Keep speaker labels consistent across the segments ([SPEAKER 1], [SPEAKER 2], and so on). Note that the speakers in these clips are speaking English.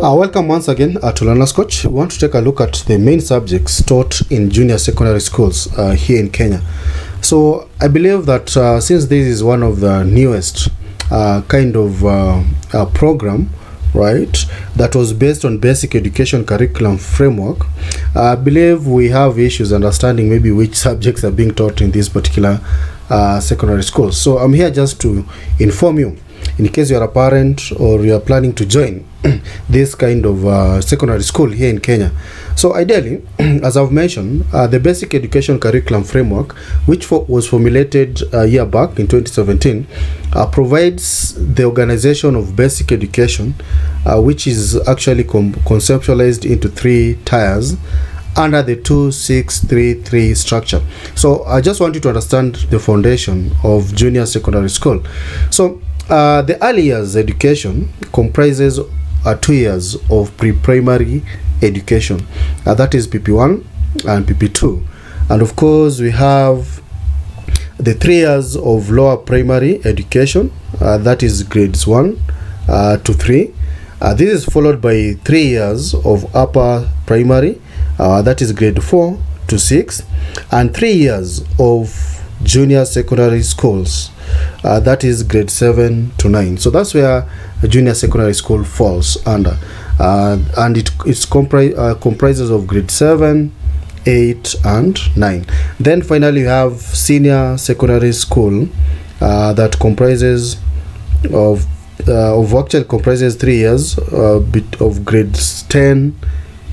[SPEAKER 1] Welcome once again to Learner's Coach. We want to take a look at the main subjects taught in junior secondary schools here in Kenya. So I believe that since this is one of the newest program, right, that was based on basic education curriculum framework, I believe we have issues understanding maybe which subjects are being taught in this particular secondary school. So I'm here just to inform you, in case you are a parent or you are planning to join this kind of secondary school here in Kenya. So ideally, as I've mentioned, the basic education curriculum framework, which was formulated a year back in 2017, provides the organization of basic education, which is actually conceptualized into 3 tiers under the 2-6-3-3 structure. So I just want you to understand the foundation of junior secondary school. So the early years education comprises 2 years of pre-primary education, that is PP1 and PP2, and of course we have the 3 years of lower primary education, that is grades 1 to 3. This is followed by 3 years of upper primary, that is grade 4 to 6, and 3 years of junior secondary schools, that is grade 7 to 9. So that's where a junior secondary school falls under, and it's comprises of grade 7, 8 and 9. Then finally you have senior secondary school, that comprises of actually comprises 3 years of grades 10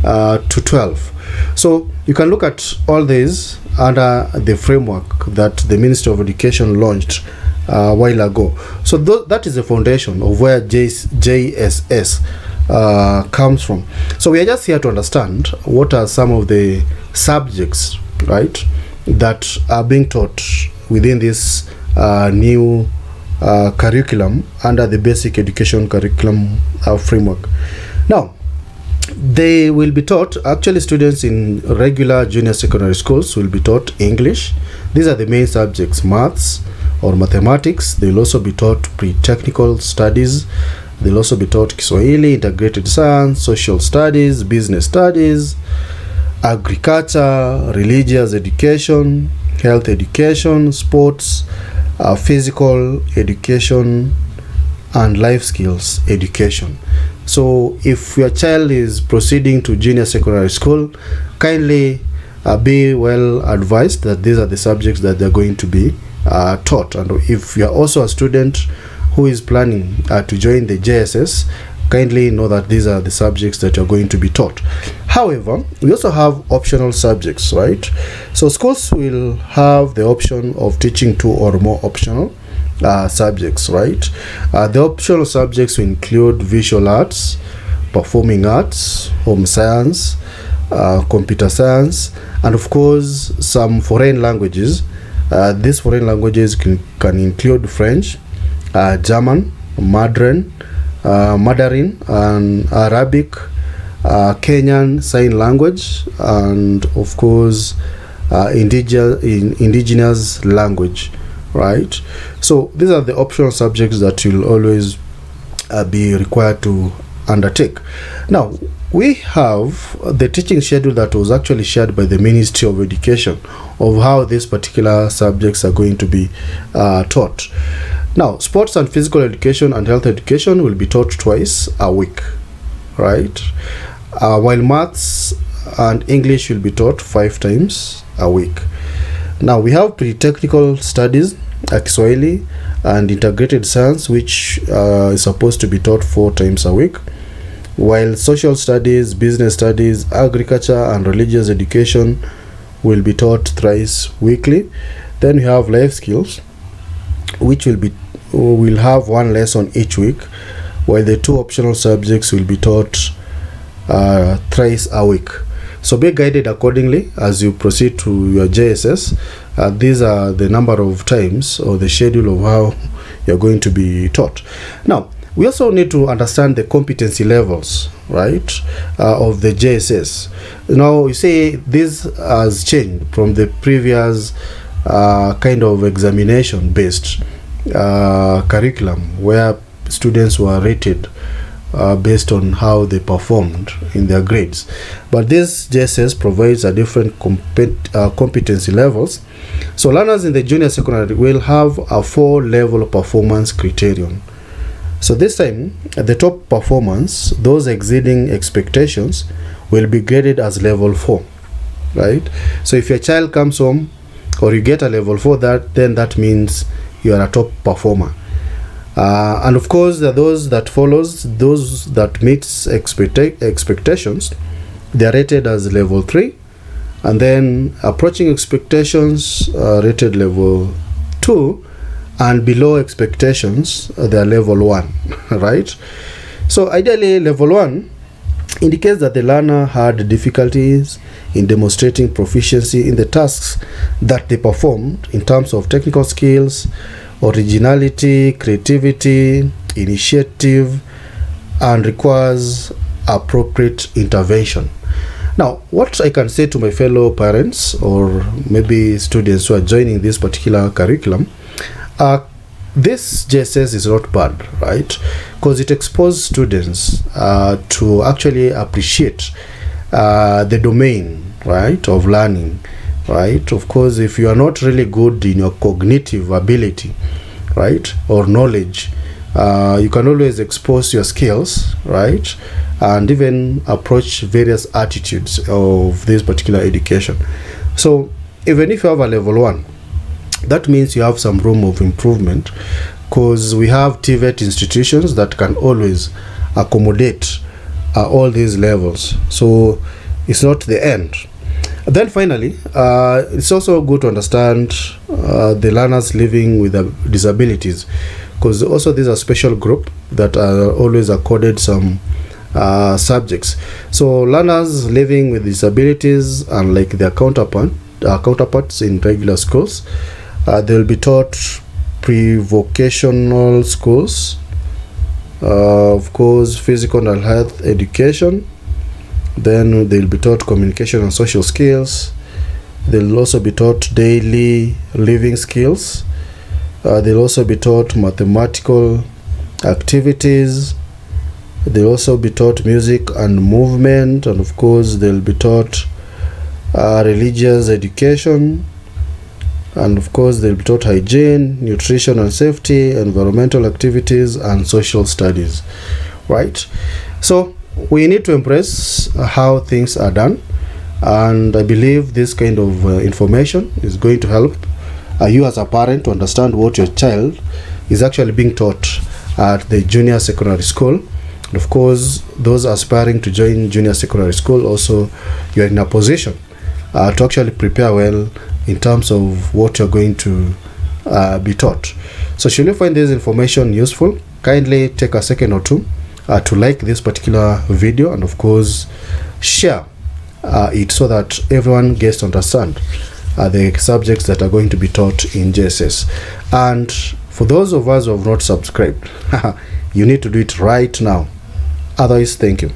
[SPEAKER 1] to 12. So you can look at all these under the framework that the Ministry of Education launched a while ago. So that is the foundation of where JSS comes from. So we are just here to understand what are some of the subjects, right, that are being taught within this new curriculum under the basic education curriculum framework. Now, they will be taught, actually students in regular junior secondary schools will be taught English. These are the main subjects: maths or mathematics. They will also be taught pre-technical studies. They'll also be taught Kiswahili, integrated science, social studies, business studies, agriculture, religious education, health education, sports, physical education, and life skills education. So if your child is proceeding to junior secondary school, kindly be well advised that these are the subjects that they're going to be taught. And if you're also a student who is planning to join the JSS, kindly know that these are the subjects that you're going to be taught. However, we also have optional subjects, right? So schools will have the option of teaching 2 or more optional subjects, right? The optional subjects will include visual arts, performing arts, home science, computer science, and of course some foreign languages. These foreign languages can include French, German, Mandarin, and Arabic, Kenyan Sign Language, and of course indigenous language, right? So these are the optional subjects that you'll always be required to undertake. Now, we have the teaching schedule that was actually shared by the Ministry of Education of how these particular subjects are going to be taught. Now, sports and physical education and health education will be taught twice a week, right? While maths and English will be taught 5 times a week. Now, we have pre-technical studies, Kiswahili, and integrated science, which is supposed to be taught 4 times a week, while social studies, business studies, agriculture, and religious education will be taught thrice weekly. Then we have life skills, which will have 1 lesson each week, while the 2 optional subjects will be taught thrice a week. So be guided accordingly as you proceed to your JSS. These are the number of times or the schedule of how you're going to be taught. Now, we also need to understand the competency levels, right, of the JSS. Now, you say this has changed from the previous kind of examination based curriculum where students were rated based on how they performed in their grades. But this JSS provides a different competency levels. So learners in the junior secondary will have a 4-level performance criterion. So this time, the top performance, those exceeding expectations, will be graded as level 4, right? So if your child comes home or you get a level 4, then that means you are a top performer. And of course, those that follows, those that meets expectations, they are rated as level 3, and then approaching expectations rated level 2, and below expectations they are level 1, right? So ideally, level 1 indicates that the learner had difficulties in demonstrating proficiency in the tasks that they performed in terms of technical skills, originality, creativity, initiative, and requires appropriate intervention. Now, what I can say to my fellow parents or maybe students who are joining this particular curriculum, this JSS is not bad, right? Because it exposes students to actually appreciate the domain, right, of learning, right? Of course, if you are not really good in your cognitive ability, right, or knowledge, you can always expose your skills, right, and even approach various attitudes of this particular education. So even if you have a level 1, that means you have some room of improvement, because we have TVET institutions that can always accommodate all these levels. So it's not the end. Then finally, it's also good to understand the learners living with disabilities, because also these are special group that are always accorded some subjects. So learners living with disabilities, unlike their counterparts in regular schools, they will be taught pre-vocational schools, of course physical and health education. Then they'll be taught communication and social skills. They'll also be taught daily living skills. They'll also be taught mathematical activities. They'll also be taught music and movement, and of course they'll be taught religious education, and of course they'll be taught hygiene, nutrition and safety, environmental activities, and social studies, right? So we need to embrace how things are done, and I believe this kind of information is going to help you as a parent to understand what your child is actually being taught at the junior secondary school. And of course, those aspiring to join junior secondary school, also you're in a position to actually prepare well in terms of what you're going to be taught. So should you find this information useful, kindly take a second or two to like this particular video, and of course share it so that everyone gets to understand the subjects that are going to be taught in JSS. And for those of us who have not subscribed, you need to do it right now. Otherwise, thank you.